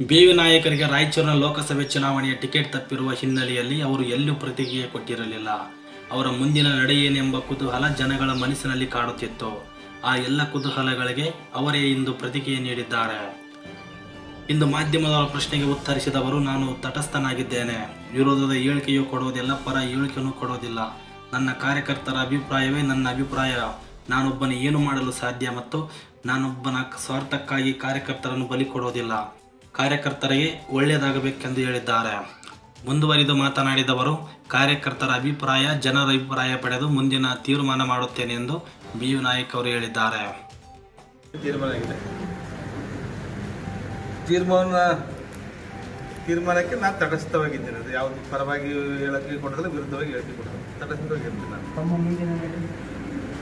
BV. ನಾಯಕರಿಗೆ ರಾಯಚೂರಿನ ಲೋಕಸಭೆ ಚುನಾವಣೆಯ ಟಿಕೆಟ್ ತಪ್ಪಿರುವ ಹಿನ್ನೆಲೆಯಲ್ಲಿ ಅವರು ಎಲ್ಲೂ ಪ್ರತಿಕ್ರಿಯೆ ಕೊಟ್ಟಿರಲಿಲ್ಲ. ಅವರ ಮುಂದಿನ ನಡೆ ಏನೆಂಬ ಕುತೂಹಲ ಜನಗಳ ಮನಸ್ಸಿನಲ್ಲಿ ಕಾಡುತ್ತಿತ್ತು. ಆ ಎಲ್ಲ ಕುತೂಹಲಗಳಿಗೆ ಅವರೇ ಇಂದು ಪ್ರತಿಕ್ರಿಯೆ ನೀಡಿದ್ದಾರೆ. ಇಂದು ಮಾಧ್ಯಮದವರ ಪ್ರಶ್ನೆಗೆ ಉತ್ತರಿಸಿದವರು, ನಾನು ತಟಸ್ಥನಾಗಿದ್ದೇನೆ. ವಿರೋಧದ ಹೇಳಿಕೆಯೂ ಕೊಡುವುದಿಲ್ಲ, ಪರ ಹೇಳಿಕೆಯೂ ಕೊಡುವುದಿಲ್ಲ. ನನ್ನ ಕಾರ್ಯಕರ್ತರ ಅಭಿಪ್ರಾಯವೇ ನನ್ನ ಅಭಿಪ್ರಾಯ. ನಾನೊಬ್ಬನೇ ಏನು ಮಾಡಲು ಸಾಧ್ಯ ಮತ್ತು ನಾನೊಬ್ಬನ ಸ್ವಾರ್ಥಕ್ಕಾಗಿ ಕಾರ್ಯಕರ್ತರನ್ನು ಬಲಿ ಕೊಡುವುದಿಲ್ಲ. ಕಾರ್ಯಕರ್ತರಿಗೆ ಒಳ್ಳೆಯದಾಗಬೇಕೆಂದು ಹೇಳಿದ್ದಾರೆ. ಮುಂದುವರಿದು ಮಾತನಾಡಿದವರು, ಕಾರ್ಯಕರ್ತರ ಅಭಿಪ್ರಾಯ, ಜನರ ಅಭಿಪ್ರಾಯ ಪಡೆದು ಮುಂದಿನ ತೀರ್ಮಾನ ಮಾಡುತ್ತೇನೆ ಎಂದು ಬಿ.ವಿ. ನಾಯಕ್ ಅವರು ಹೇಳಿದ್ದಾರೆ. ತೀರ್ಮಾನಕ್ಕೆ ನಾನು ತಟಸ್ಥವಾಗಿದ್ದೇನೆ. ಅದು ಯಾವುದು ಪರವಾಗಿ ಹೇಳಕ್ಕೆ ಕೊಡೋದಿಲ್ಲ, ವಿರುದ್ಧವಾಗಿ ಹೇಳಕ್ಕೆ ಕೊಡೋದಿಲ್ಲ. ತಟಸ್ಥವಾಗಿರ್ತೀನಿ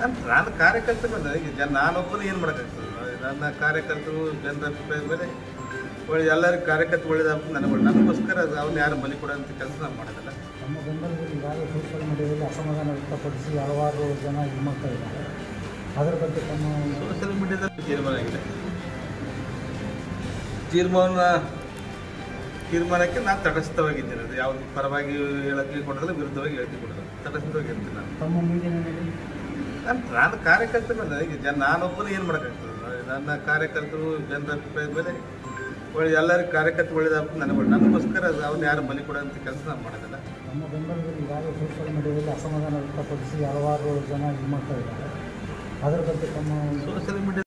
ನಾನು ಕಾರ್ಯಕರ್ತರ ಮೇಲೆ ನಾನೊಬ್ಬನೇ ಏನು ಮಾಡೋಕ್ಕಾಗ್ತದೆ. ನನ್ನ ಕಾರ್ಯಕರ್ತರು ಜನರ ಅಭಿಪ್ರಾಯದ ಮೇಲೆ ಎಲ್ಲರಿಗೂ ಕಾರ್ಯಕರ್ತರು ಒಳ್ಳೆಯದಾಗ್ತದೆ. ನನಗೋಸ್ಕರ ಅವ್ನು ಯಾರು ಬಲಿ ಕೊಡೋಂಥ ಕೆಲಸ ನಾನು ಮಾಡೋದಿಲ್ಲ. ನಮ್ಮ ಬೆಂಬಲದಲ್ಲಿ ಈಗಾಗಲೇ ಸೋಷಿಯಲ್ ಮೀಡಿಯಾದಲ್ಲಿ ಅಸಮಾಧಾನ ವ್ಯಕ್ತಪಡಿಸಿ ಹಲವಾರು ಜನ ಇದು ಮಾಡ್ತಾ ಇದ್ದಾರೆ. ಅದರ ಬಗ್ಗೆ ತಮ್ಮ ಸೋಷಿಯಲ್ ಮೀಡಿಯಾದಲ್ಲಿ ತೀರ್ಮಾನಕ್ಕೆ ನಾನು ತಟಸ್ಥವಾಗಿದ್ದೇನೆ. ಅದು ಯಾವುದು ಪರವಾಗಿ ಹೇಳಕ್ಕೆ ಕೊಡೋದಿಲ್ಲ, ವಿರುದ್ಧವಾಗಿ ಹೇಳಕ್ಕೆ ಕೊಡೋದಿಲ್ಲ. ತಟಸ್ಥವಾಗಿರ್ತೀನಿ ನಾನು. ತಮ್ಮ ಮುಂದಿನ ನಾನು ಕಾರ್ಯಕರ್ತರ ಮೇಲೆ ನಾನೊಬ್ಬನೇ ಏನು ಮಾಡೋಕ್ಕಾಗ್ತದೆ. ನನ್ನ ಕಾರ್ಯಕರ್ತರು ಜನರ ಅಭಿಪ್ರಾಯದ ಮೇಲೆ ಎಲ್ಲರಿಗೂ ಕಾರ್ಯಕರ್ತರು ಒಳ್ಳೆಯದಾಗ್ತದೆ. ನನಗೋಸ್ಕರ ಅವ್ನು ಯಾರು ಬಲಿ ಕೊಡೋಂಥ ಕೆಲಸ ನಾನು ಮಾಡೋದಿಲ್ಲ. ನಮ್ಮ ಬೆಂಬಲದಲ್ಲಿ ಈಗಾಗಲೇ ಸೋಷಿಯಲ್ ಮೀಡಿಯಾದಲ್ಲಿ ಅಸಮಾಧಾನ ವ್ಯಕ್ತಪಡಿಸಿ ಹಲವಾರು ಜನ ಇದು ಮಾಡ್ತಾ ಇದ್ದಾರೆ. ಅದರ ಬಗ್ಗೆ ತಮ್ಮ ಸೋಷಿಯಲ್ ಮೀಡಿಯಾ